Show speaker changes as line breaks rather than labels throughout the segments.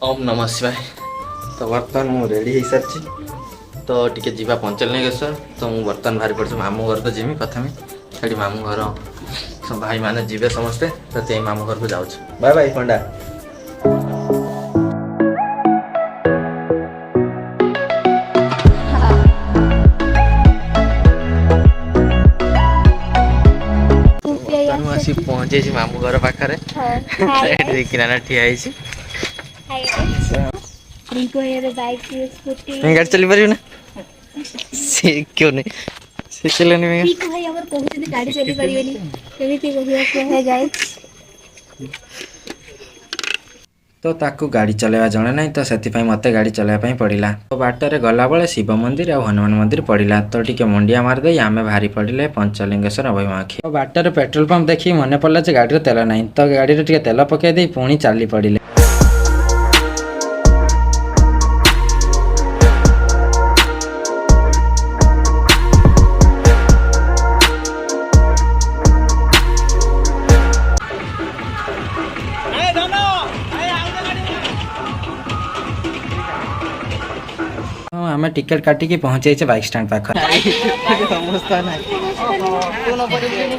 ओम नमः शिवाय। तो बर्तमान मु रेडी हो सारी तो टी जी पंचलिंगेश्वर तो मुझे बर्तमान बाहरी पड़े मामू घर को जीमी प्रथम से मामू घर भाई मैंने जीवे समस्ते तो मामू घर को जाऊँ। बाय बाय पंडा। आसी पहुंचे मामू घर पाखे किराना ठिया गाड़ी चली पार ना से क्यों नहीं से चलनी भाई हमर कहउते गाड़ी चली परिबेनी केमिति कहिया के जाय तो ताकू गाड़ी चलाइबा जणे नहीं तो से मते गाड़ी चलाइबा पड़िला। तो बाटर गला बेले शिव मंदिर और हनुमान मंदिर पड़िला तो टिके मुंडिया मारदे आमे भारी पड़िले पंचलिंगेश्वर अभिमुखी। तो बाटर पेट्रोल पंप देखी मन पड़ला जे गाड़ी तेल नहीं तो गाड़ी टिके तेल पकई दे पुणी चली पड़िले। आम टिकेट काटिकी पहुंचे बाइक स्टैंड पाख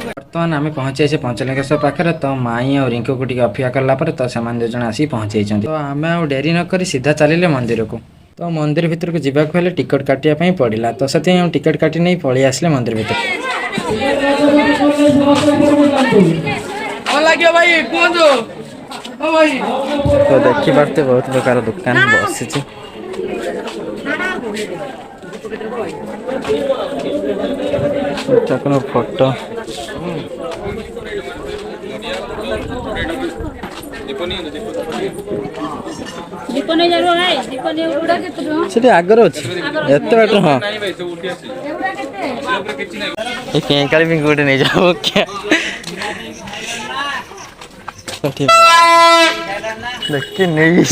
बर्तमान आम पहुंचे पंचलिंगेश्वर पाखे तो माई और रिंकू को अपेक्षा कलापर तो से दो जन आसी पहुंचे तो आम आ डेरी नक सीधा चलिए मंदिर को। तो मंदिर भीतर को जावाक हेल्ले टिकट काटापी पड़ा तो से टिकट काटी नहीं पलि आसले मंदिर भीतर। तो देखी पार्थे बहुत प्रकार दुकान बसी फोटो से आगर अच्छे एत बाट हाँ केंकाली भी गोटे नहीं जाओ क्या देखी नहीं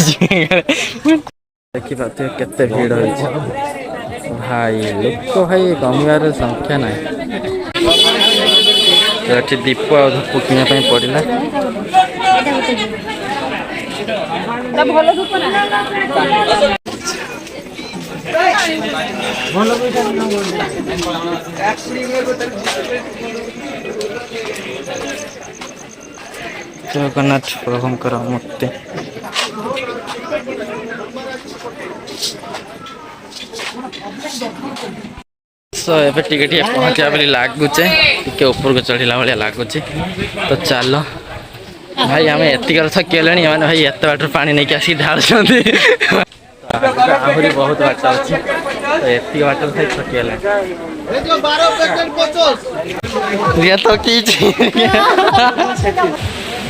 देखी पाते केते भीड़ होइछ भाई लोक भाई कमिबार संख्या ना तो दीप और धूप किना पड़िला जगन्नाथ प्रभुंकर मूर्ति सो एबे टिके पहुँचा बोली लगुचे टिके ऊपर को चढ़ला भाया लगुचे तो चलो भाई आम एतिक थकिले मैंने भाई एत बाटर पानी नहीं आसिक ढाल आहरी बहुत बाट अच्छे तो एतिक बाटर भाई थकिले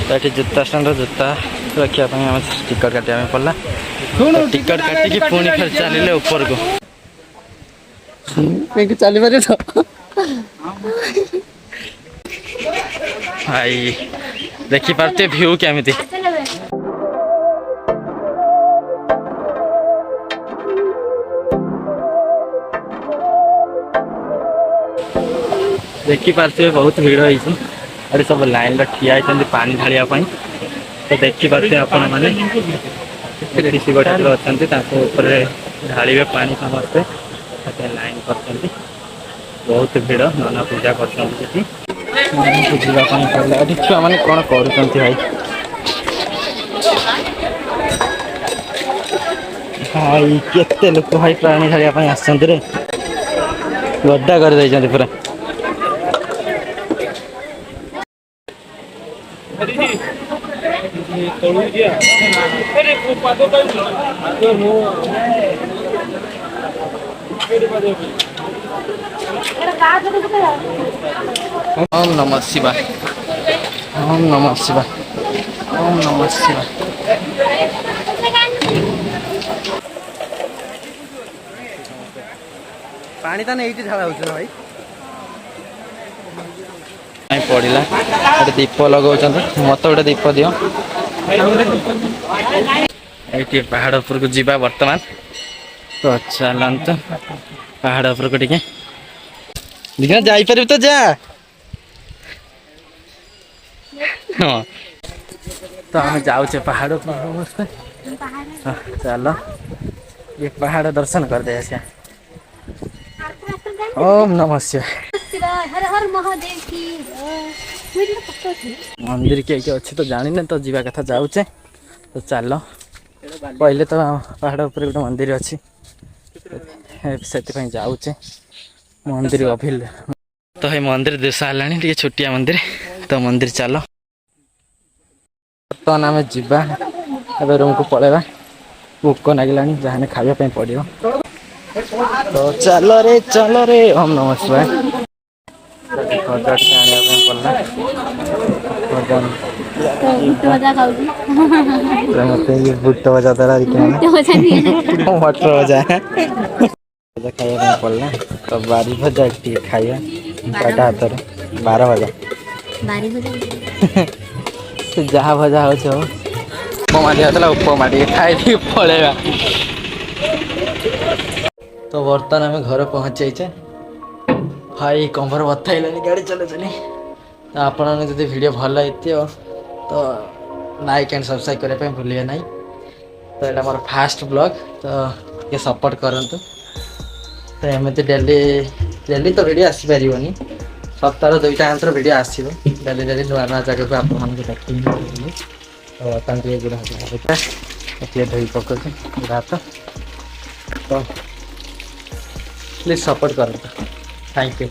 तो जूता स्टैंड जूता रखा टिकट काटा पड़ा टिकट काटिकी पुणी फिर चलिए ऊपर को चली पारे तो भाई देखी पारते व्यू केमिति देखी पारे बहुत भीड़ होती अरे सब लाइन ठिया पानी ढालिया तो देखी पारे आपण मैंने किसी गोटे अच्छा ढालिबे पानी समस्ते लाइन कर बहुत भीड़ नाना पूजा कर छुआ मैंने कौन कर भाई भाई केते लोक भाई प्राणी ढालिया आसते रे गड्ढा कर पूरा ओम नमः शिवाय ओम नमः शिवाय ओम नमः शिवाय। पानी तो नहीं झाड़ा हो भाई पड़ा गोटे दीप लगाऊँ मत गोटे दीप दियो ये पहाड़ उपर को जीवा वर्तमान तो चलत पहाड़ उपर को टिके देखना जापर तो जा हाँ तो आम जाऊे पहाड़ समस्ते चलो ये पहाड़ दर्शन कर दे ऐसे। ओम नमः शिवाय।
हर हर महादेव की
मंदिर किए किए अच्छे तो जानी ना तो जीवा कथा जाऊचे तो चलो पहले तो पहाड़ ऊपर गोटे मंदिर अच्छी से जाऊचे मंदिर अभिल तो ये मंदिर दिशा है छोटिया मंदिर तो मंदिर चलो बर्तमान आम जीवा ए रूम को पलैबा भोक लगे जहाँ खावाई पड़ो तो चलो रे ओम नमः शिवाय गजा मत बुट बजा मटर बजा खाया पड़ला तो बारी भजा खाइबा बाटा हाथ 12 भजा जहाँ भजा हो उपमा दिया उपमा खाई पलैबा तो बर्तमान आम घर पहुँच जाइए भाई कंबर बता गाड़ी चले चली तो आपने जब वीडियो भल होती तो लाइक एंड सब्सक्राइब करने भूलिए ना तो यहाँ मोर फास्ट ब्लॉग तो ये सपोर्ट करूँ तो एमती डेली तो वीडियो आसपार सप्ताह 2 टाइम तो वीडियो आसो डेली डेली नुआ नुआ जगह को आप देखी तो बर्तमान गुड़ हाथ धोई पक हाथ तो प्लीज सपोर्ट करूँ थैंक यू।